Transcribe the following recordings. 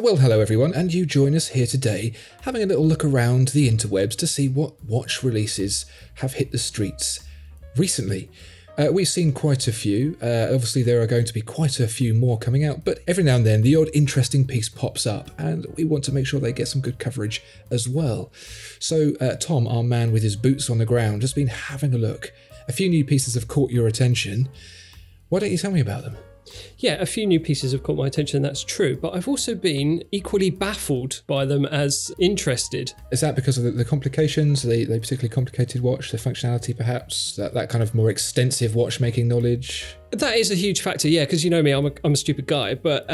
Well, hello everyone, and you join us here today, having a little look around the interwebs to see what watch releases have hit the streets recently. We've seen quite a few. Obviously, there are going to be quite a few more coming out, but every now and then the odd interesting piece pops up, and we want to make sure they get some good coverage as well. So, Tom, our man with his boots on the ground, has been having a look. A few new pieces have caught your attention. Why don't you tell me about them? Yeah, a few new pieces have caught my attention, that's true, but I've also been equally baffled by them as interested. Is that because of the complications, the particularly complicated watch, the functionality perhaps, that kind of more extensive watchmaking knowledge? That is a huge factor, yeah, because you know me, I'm a stupid guy, but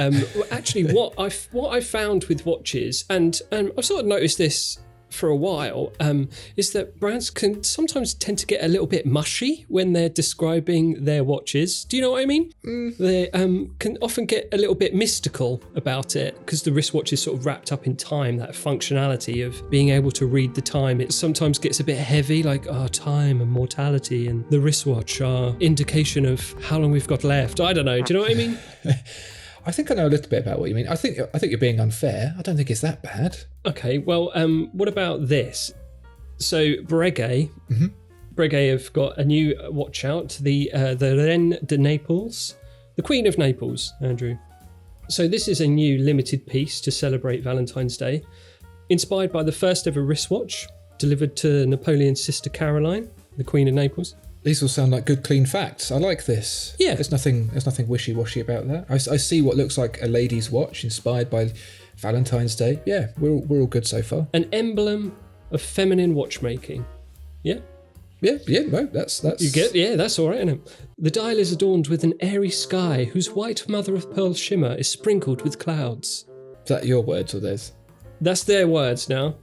actually what I found with watches, and I've sort of noticed this for a while, is that brands can sometimes tend to get a little bit mushy when they're describing their watches. Do you know what I mean? They can often get a little bit mystical about it because the wristwatch is sort of wrapped up in time, that functionality of being able to read the time. It sometimes gets a bit heavy, like time and mortality, and the wristwatch are indication of how long we've got left. I don't know. Do you know what I mean? I think I know a little bit about what you mean. I think you're being unfair. I don't think it's that bad. Okay, well, what about this? So Breguet, Breguet have got a new watch out, the Reine de Naples, the Queen of Naples, Andrew. So this is a new limited piece to celebrate Valentine's Day, inspired by the first ever wristwatch delivered to Napoleon's sister Caroline, the Queen of Naples. These all sound like good, clean facts. I like this. Yeah. There's nothing wishy-washy about that. I see what looks like a lady's watch inspired by Valentine's Day. Yeah, we're all good so far. An emblem of feminine watchmaking. Yeah? Yeah, no, that's... You get, yeah, that's all right, isn't it? The dial is adorned with an airy sky whose white mother-of-pearl shimmer is sprinkled with clouds. Is that your words or theirs? That's their words now.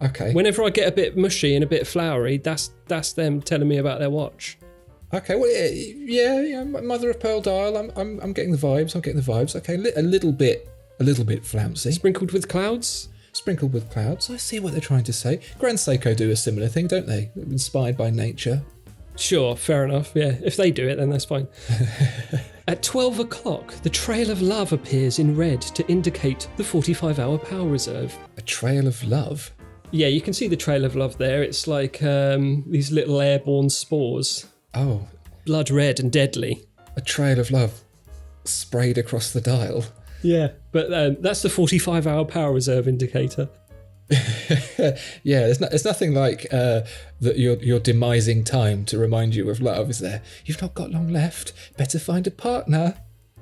Okay. Whenever I get a bit mushy and a bit flowery, that's them telling me about their watch. Okay, well, yeah, mother of pearl dial. I'm getting the vibes. Okay, a little bit flouncy. Sprinkled with clouds. I see what they're trying to say. Grand Seiko do a similar thing, don't they? Inspired by nature. Sure, fair enough. Yeah, if they do it, then that's fine. At 12 o'clock, the Trail of Love appears in red to indicate the 45-hour power reserve. A trail of love. Yeah, you can see the Trail of Love there. It's like these little airborne spores. Oh. Blood red and deadly. A trail of love sprayed across the dial. Yeah, but that's the 45-hour power reserve indicator. Yeah, there's nothing like that you're demising time to remind you of love, is there? You've not got long left. Better find a partner.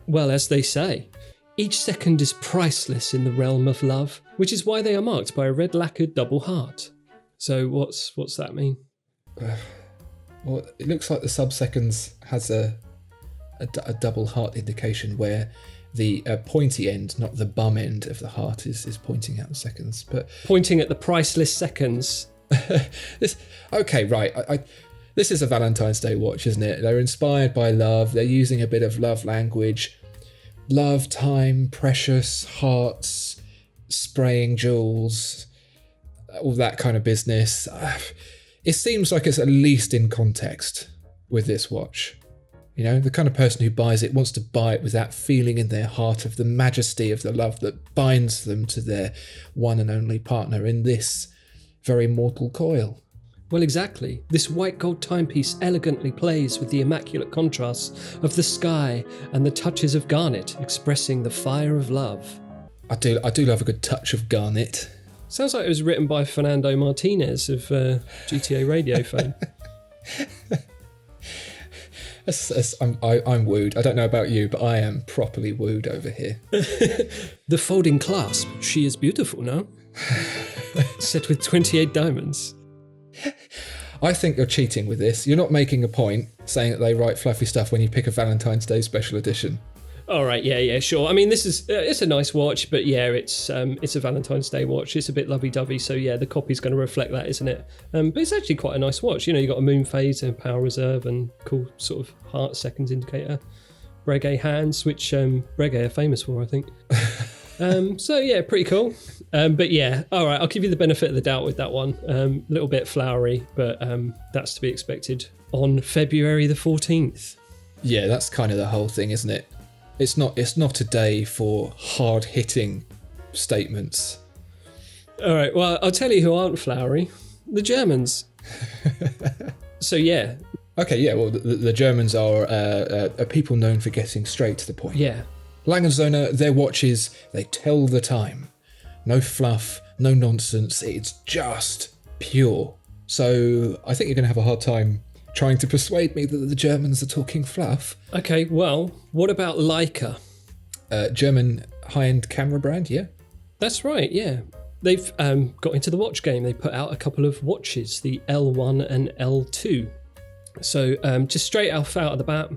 Well, as they say, each second is priceless in the realm of love, which is why they are marked by a red lacquered double heart. So what's that mean? Well, it looks like the sub-seconds has a double heart indication where the pointy end, not the bum end of the heart, is pointing out the seconds. But pointing at the priceless seconds. Okay, right. This is a Valentine's Day watch, isn't it? They're inspired by love. They're using a bit of love language. Love, time, precious, hearts, spraying jewels, all that kind of business. It seems like it's at least in context with this watch. You know, the kind of person who buys it wants to buy it with that feeling in their heart of the majesty of the love that binds them to their one and only partner in this very mortal coil. Well, exactly. This white gold timepiece elegantly plays with the immaculate contrasts of the sky and the touches of garnet expressing the fire of love. I do love a good touch of garnet. Sounds like it was written by Fernando Martinez of GTA Radio fame. I'm wooed. I don't know about you, but I am properly wooed over here. The folding clasp. She is beautiful, no? Set with 28 diamonds. I think you're cheating with this. You're not making a point saying that they write fluffy stuff when you pick a Valentine's Day special edition. All right, yeah, sure. I mean, this is it's a nice watch, but yeah, it's a Valentine's Day watch. It's a bit lovey-dovey, so yeah, the copy's going to reflect that, isn't it? But it's actually quite a nice watch. You know, you got a moon phase and power reserve and cool sort of heart seconds indicator. Breguet hands, which Breguet are famous for, I think. So yeah, pretty cool. But yeah, all right, I'll give you the benefit of the doubt with that one. A little bit flowery, but that's to be expected on February the 14th. Yeah, that's kind of the whole thing, isn't it? It's not a day for hard-hitting statements. All right, well, I'll tell you who aren't flowery. The Germans. So, yeah. Okay, yeah, well, the Germans are a people known for getting straight to the point. Yeah. Langenzoner, their watches, they tell the time. No fluff, no nonsense, it's just pure. So I think you're going to have a hard time trying to persuade me that the Germans are talking fluff. Okay, well, what about Leica? German high-end camera brand, yeah? That's right, yeah. They've got into the watch game. They put out a couple of watches, the L1 and L2. So just straight out of the bat,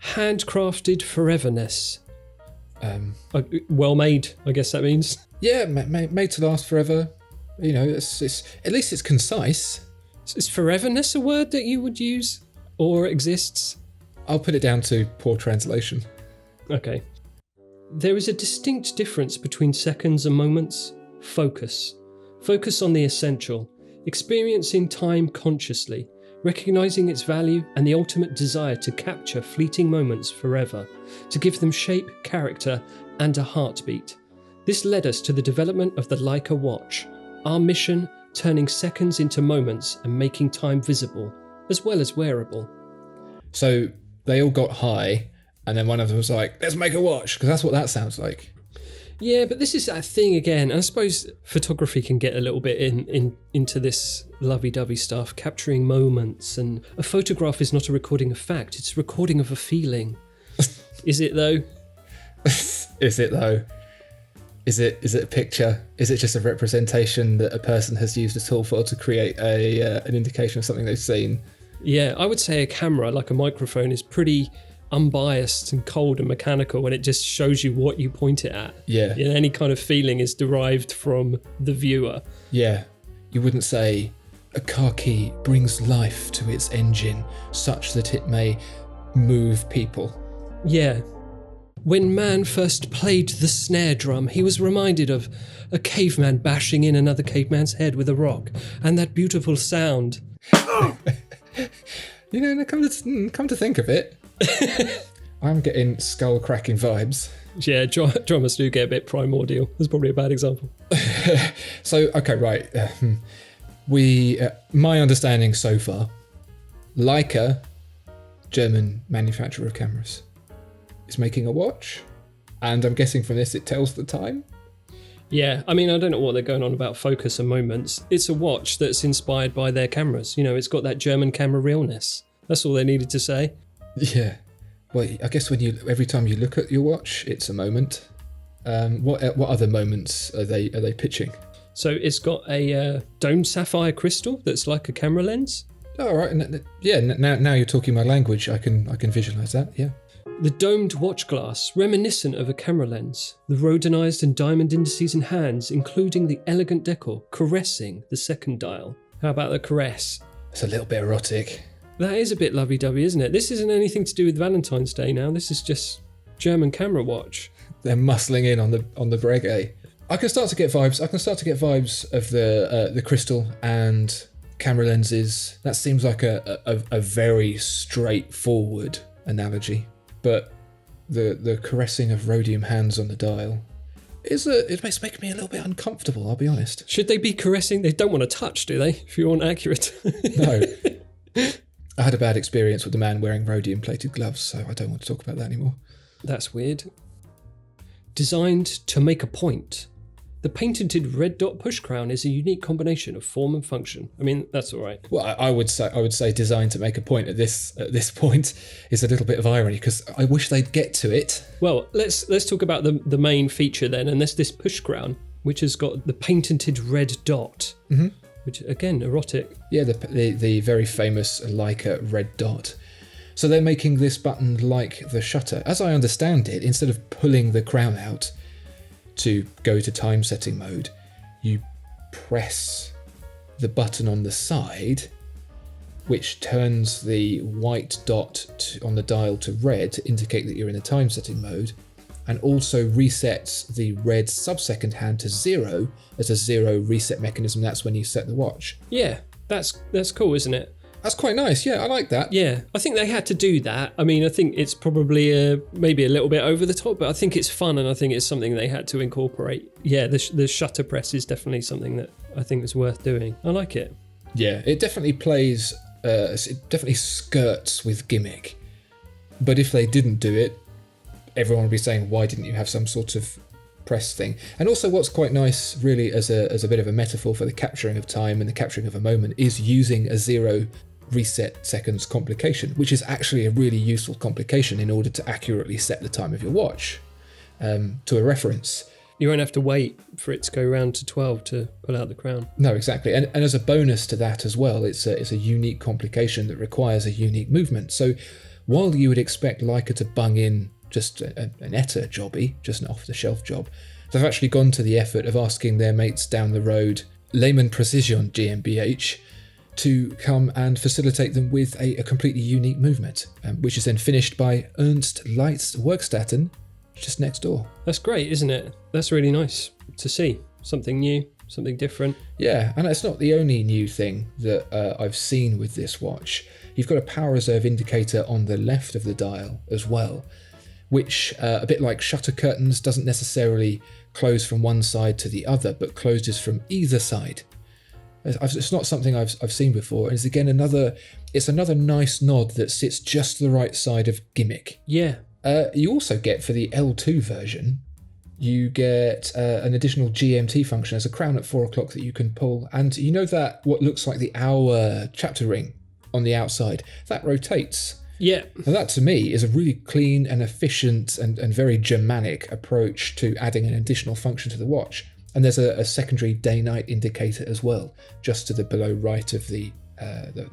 handcrafted foreverness. Well made, I guess that means. Yeah, made to last forever. You know, it's at least it's concise. Is foreverness a word that you would use or exists? I'll put it down to poor translation. Okay. There is a distinct difference between seconds and moments. Focus. Focus on the essential. Experiencing time consciously. Recognizing its value and the ultimate desire to capture fleeting moments forever. To give them shape, character, and a heartbeat. This led us to the development of the Leica watch. Our mission, turning seconds into moments and making time visible, as well as wearable. So they all got high, and then one of them was like, let's make a watch, because that's what that sounds like. Yeah, but this is that thing again. I suppose photography can get a little bit into this lovey-dovey stuff, capturing moments, and a photograph is not a recording of fact, it's a recording of a feeling. Is it though? Is it though? Is it a picture? Is it just a representation that a person has used a tool for to create an indication of something they've seen? Yeah, I would say a camera, like a microphone, is pretty unbiased and cold and mechanical, and it just shows you what you point it at. Yeah. And any kind of feeling is derived from the viewer. Yeah. You wouldn't say a car key brings life to its engine such that it may move people. Yeah. When man first played the snare drum, he was reminded of a caveman bashing in another caveman's head with a rock, and that beautiful sound. You know, come to think of it, I'm getting skull-cracking vibes. Yeah, drummers do get a bit primordial. That's probably a bad example. So, okay, right. My understanding so far, Leica, German manufacturer of cameras, is making a watch, and I'm guessing from this it tells the time. Yeah, I mean, I don't know what they're going on about focus and moments. It's a watch that's inspired by their cameras. You know, it's got that German camera realness. That's all they needed to say. Yeah. Well, I guess every time you look at your watch, it's a moment. What other moments are they pitching? So it's got a domed sapphire crystal that's like a camera lens. Oh, right. Now you're talking my language. I can visualize that. Yeah. The domed watch glass, reminiscent of a camera lens. The rhodonized and diamond indices and hands, including the elegant decor, caressing the second dial. How about the caress? It's a little bit erotic. That is a bit lovey-dovey, isn't it? This isn't anything to do with Valentine's Day now. This is just German camera watch. They're muscling in on the Breguet. I can start to get vibes of the crystal and camera lenses. That seems like a very straightforward analogy. But the caressing of rhodium hands on the dial it makes me a little bit uncomfortable, I'll be honest. Should they be caressing? They don't want to touch, do they? If you want accurate. No. I had a bad experience with the man wearing rhodium plated gloves, so I don't want to talk about that anymore. That's weird. Designed to make a point. The patented red dot push crown is a unique combination of form and function. I mean, that's all right. Well, I would say designed to make a point at this point is a little bit of irony, because I wish they'd get to it. Well, let's talk about the main feature then, and that's this push crown, which has got the patented red dot, which again, erotic. Yeah, the very famous Leica red dot. So they're making this button like the shutter. As I understand it, instead of pulling the crown out to go to time setting mode, you press the button on the side, which turns the white dot on the dial to red to indicate that you're in the time setting mode, and also resets the red sub-second hand to 0 as a 0 reset mechanism. That's when you set the watch. Yeah, that's cool, isn't it? That's quite nice. Yeah, I like that. Yeah, I think they had to do that. I mean, I think it's probably maybe a little bit over the top, but I think it's fun and I think it's something they had to incorporate. Yeah, the shutter press is definitely something that I think is worth doing. I like it. Yeah, it definitely plays, it definitely skirts with gimmick. But if they didn't do it, everyone would be saying, why didn't you have some sort of press thing? And also what's quite nice, really, as a bit of a metaphor for the capturing of time and the capturing of a moment, is using a 0 reset seconds complication, which is actually a really useful complication in order to accurately set the time of your watch to a reference. You won't have to wait for it to go round to 12 to pull out the crown. No, exactly. And as a bonus to that as well, it's a unique complication that requires a unique movement. So while you would expect Leica to bung in just an ETA jobby, just an off-the-shelf job, they've actually gone to the effort of asking their mates down the road, Lehman Precision GmbH, to come and facilitate them with a completely unique movement, which is then finished by Ernst Leitz Werkstätten, just next door. That's great, isn't it? That's really nice to see. Something new, something different. Yeah, and it's not the only new thing that I've seen with this watch. You've got a power reserve indicator on the left of the dial as well, which, a bit like shutter curtains, doesn't necessarily close from one side to the other, but closes from either side. It's not something I've seen before, and it's again another nice nod that sits just the right side of gimmick. Yeah. You also get, for the L2 version, you get an additional GMT function as a crown at 4 o'clock that you can pull, and you know that what looks like the hour chapter ring on the outside, that rotates. Yeah. And that to me is a really clean and efficient and very Germanic approach to adding an additional function to the watch. And there's a secondary day-night indicator as well, just to the below right of the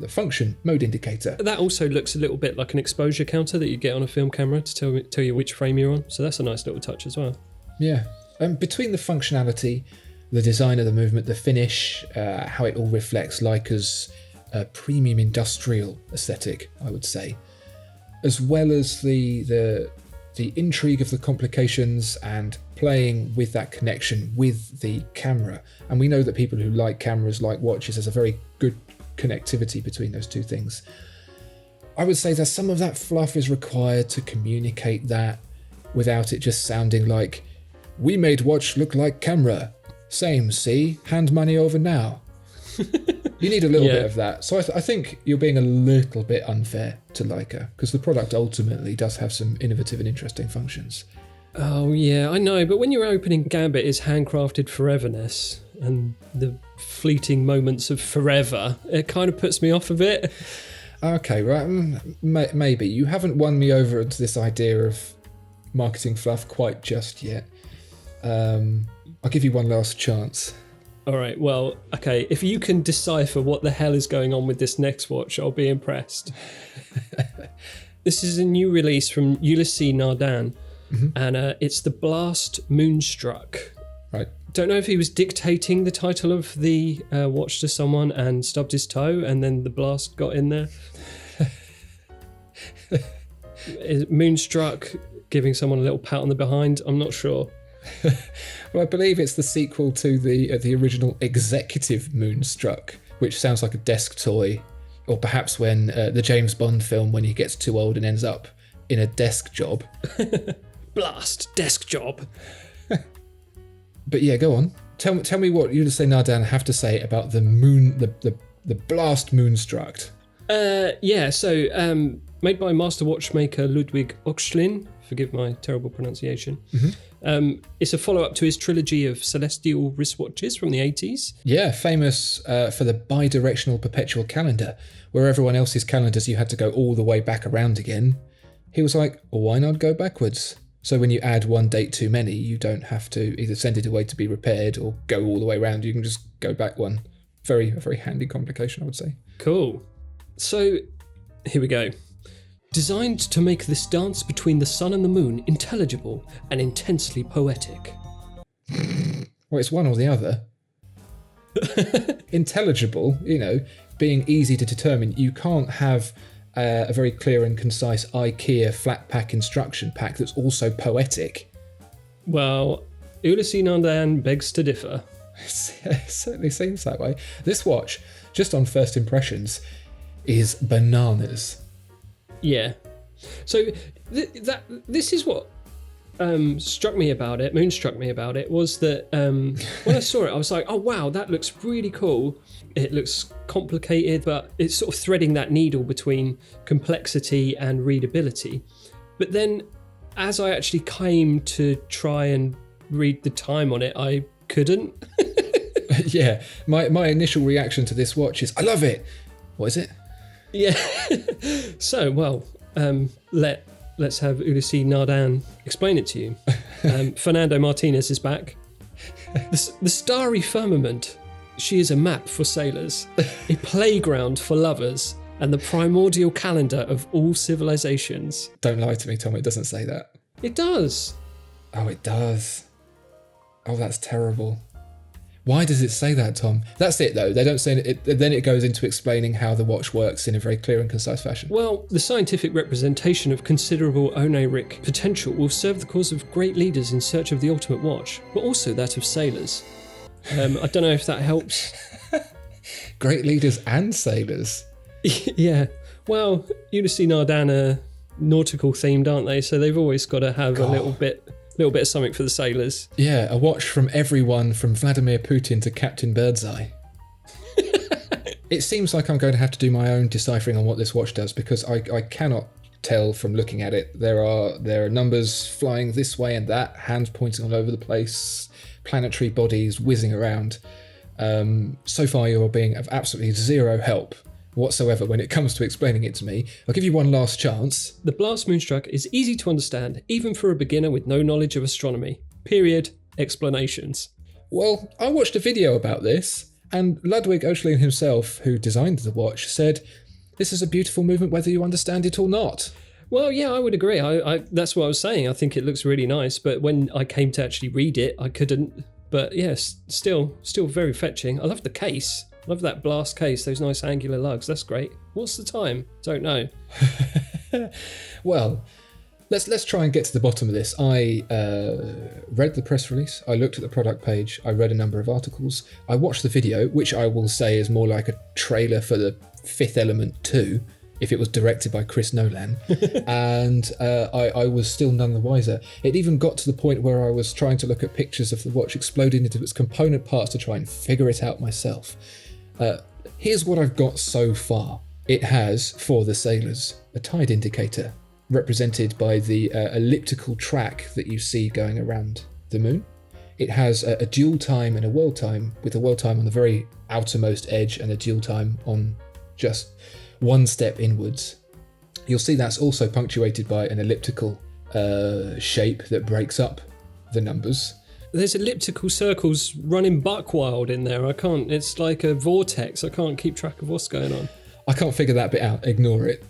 function mode indicator. That also looks a little bit like an exposure counter that you get on a film camera to tell you which frame you're on. So that's a nice little touch as well. Yeah. Between the functionality, the design of the movement, the finish, how it all reflects Leica's premium industrial aesthetic, I would say, as well as the intrigue of the complications and playing with that connection with the camera. And we know that people who like cameras, like watches, there's a very good connectivity between those two things. I would say that some of that fluff is required to communicate that without it just sounding like, we made watch look like camera. Same, see? Hand money over now. You need a little bit of that. So I think you're being a little bit unfair to Leica, because the product ultimately does have some innovative and interesting functions. Oh yeah, I know, but when your opening gambit is handcrafted foreverness and the fleeting moments of forever, it kind of puts me off a bit. Okay, right, maybe. You haven't won me over to this idea of marketing fluff quite just yet. I'll give you one last chance. All right, well, okay, if you can decipher what the hell is going on with this next watch, I'll be impressed. This is a new release from Ulysse Nardin, and it's the Blast Moonstruck. Right. Don't know if he was dictating the title of the watch to someone and stubbed his toe, and then the blast got in there. Is Moonstruck giving someone a little pat on the behind? I'm not sure. Well, I believe it's the sequel to the original Executive Moonstruck, which sounds like a desk toy, or perhaps when the James Bond film, when he gets too old and ends up in a desk job. Blast desk job. But yeah, go on. Tell me what Ulysse Nardin have to say about the Blast Moonstruck. So made by master watchmaker Ludwig Oechslin. Forgive my terrible pronunciation. It's a follow-up to his trilogy of celestial wristwatches from the 80s. Yeah, famous for the bi-directional perpetual calendar, where everyone else's calendars you had to go all the way back around again. He was like, well, why not go backwards? So when you add one date too many, you don't have to either send it away to be repaired or go all the way around. You can just go back one. A very handy complication, I would say. Cool. So here we go. Designed to make this dance between the sun and the moon intelligible and intensely poetic. Well, it's one or the other. Intelligible, being easy to determine. You can't have a very clear and concise IKEA flat pack instruction pack that's also poetic. Well, Ulysse Nardin begs to differ. It certainly seems that way. This watch, just on first impressions, is bananas. Yeah. So this is what struck me about it, moonstruck me about it, was that when I saw it, I was like, oh wow, that looks really cool. It looks complicated, but it's sort of threading that needle between complexity and readability. But then as I actually came to try and read the time on it, I couldn't. Yeah, my initial reaction to this watch is, I love it. What is it? Yeah. So, well, let's have Ulysse Nardin explain it to you. Fernando Martinez is back. The starry firmament. She is a map for sailors, a playground for lovers, and the primordial calendar of all civilizations. Don't lie to me, Tom. It doesn't say that. It does. Oh, it does. Oh, that's terrible. Why does it say that, Tom? That's it, though. They don't say it. Then it goes into explaining how the watch works in a very clear and concise fashion. Well, the scientific representation of considerable oniric potential will serve the cause of great leaders in search of the ultimate watch, but also that of sailors. I don't know if that helps. Great leaders and sailors. Yeah. Well, Ulysse Nardin are nautical themed, aren't they? So they've always got to have a little bit of something for the sailors. Yeah, a watch from everyone from Vladimir Putin to Captain Birdseye. It seems like I'm going to have to do my own deciphering on what this watch does, because I cannot tell from looking at it. There are numbers flying this way and that, hands pointing all over the place, planetary bodies whizzing around. So far you're being of absolutely zero help whatsoever when it comes to explaining it to me. I'll give you one last chance. The Blast Moonstruck is easy to understand, even for a beginner with no knowledge of astronomy. Period. Explanations. Well, I watched a video about this, and Ludwig Oechslin himself, who designed the watch, said, this is a beautiful movement whether you understand it or not. Well, yeah, I would agree. I that's what I was saying. I think it looks really nice, but when I came to actually read it, I couldn't. But yes, still very fetching. I love the case. Love that blast case, those nice angular lugs. That's great. What's the time? Don't know. Well, let's try and get to the bottom of this. I read the press release. I looked at the product page. I read a number of articles. I watched the video, which I will say is more like a trailer for the Fifth Element 2, if it was directed by Chris Nolan. And I was still none the wiser. It even got to the point where I was trying to look at pictures of the watch exploding into its component parts to try and figure it out myself. Here's what I've got so far. It has, for the sailors, a tide indicator, represented by the elliptical track that you see going around the moon. It has a dual time and a world time, with a world time on the very outermost edge and a dual time on just one step inwards. You'll see that's also punctuated by an elliptical shape that breaks up the numbers. There's elliptical circles running buck wild in there. It's like a vortex. I can't keep track of what's going on. I can't figure that bit out. Ignore it.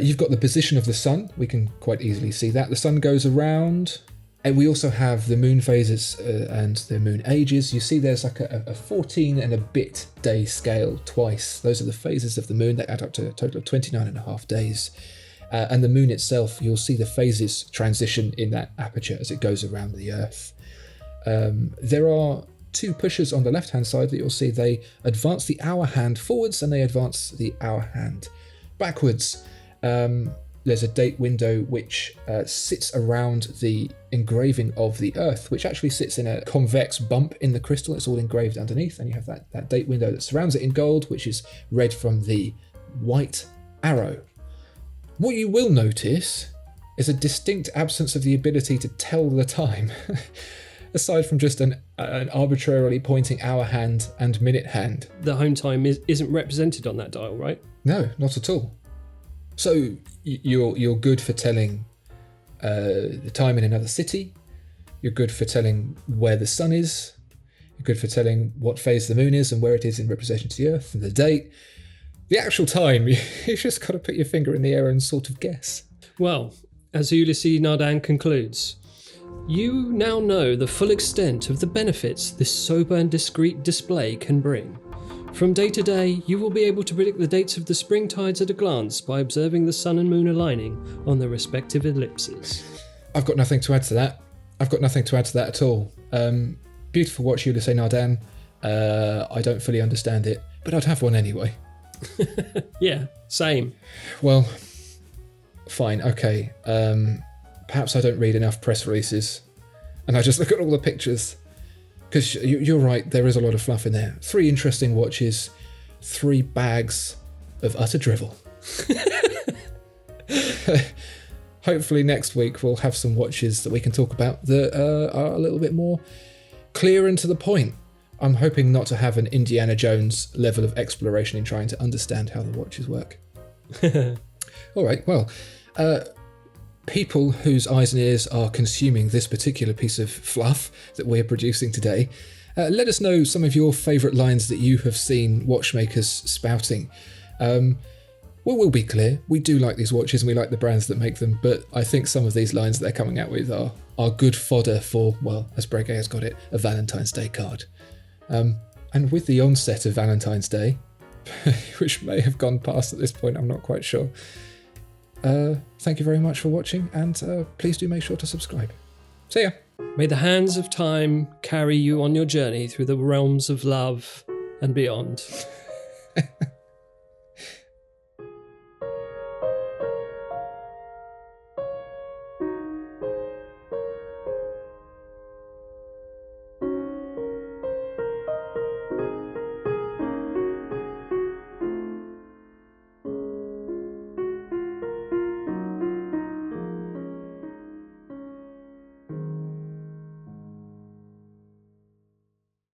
You've got the position of the sun. We can quite easily see that. The sun goes around. And we also have the moon phases and the moon ages. You see there's like a 14 and a bit day scale twice. Those are the phases of the moon. They add up to a total of 29 and a half days. And the moon itself, you'll see the phases transition in that aperture as it goes around the Earth. There are two pushers on the left-hand side that you'll see. They advance the hour hand forwards and they advance the hour hand backwards. There's a date window which sits around the engraving of the Earth, which actually sits in a convex bump in the crystal. It's all engraved underneath, and you have that date window that surrounds it in gold, which is read from the white arrow. What you will notice is a distinct absence of the ability to tell the time, aside from just an arbitrarily pointing hour hand and minute hand. The home time isn't represented on that dial, right? No, not at all. So you're good for telling the time in another city. You're good for telling where the sun is. You're good for telling what phase the moon is and where it is in representation to the Earth and the date. The actual time, you just got to put your finger in the air and sort of guess. Well, as Ulysse Nardin concludes, you now know the full extent of the benefits this sober and discreet display can bring. From day to day, you will be able to predict the dates of the spring tides at a glance by observing the sun and moon aligning on their respective ellipses. I've got nothing to add to that. At all. Beautiful watch, Ulysse Nardin. I don't fully understand it, but I'd have one anyway. Yeah, same. Well, fine, okay. Perhaps I don't read enough press releases and I just look at all the pictures. Because you're right, there is a lot of fluff in there. 3 interesting watches, 3 bags of utter drivel. Hopefully next week we'll have some watches that we can talk about that are a little bit more clear and to the point. I'm hoping not to have an Indiana Jones level of exploration in trying to understand how the watches work. All right, well, people whose eyes and ears are consuming this particular piece of fluff that we're producing today, let us know some of your favourite lines that you have seen watchmakers spouting. We'll be clear, we do like these watches and we like the brands that make them, but I think some of these lines that they're coming out with are good fodder for, well, as Breguet has got it, a Valentine's Day card. And with the onset of Valentine's Day, which may have gone past at this point, I'm not quite sure. Thank you very much for watching, and please do make sure to subscribe. See ya! May the hands of time carry you on your journey through the realms of love and beyond.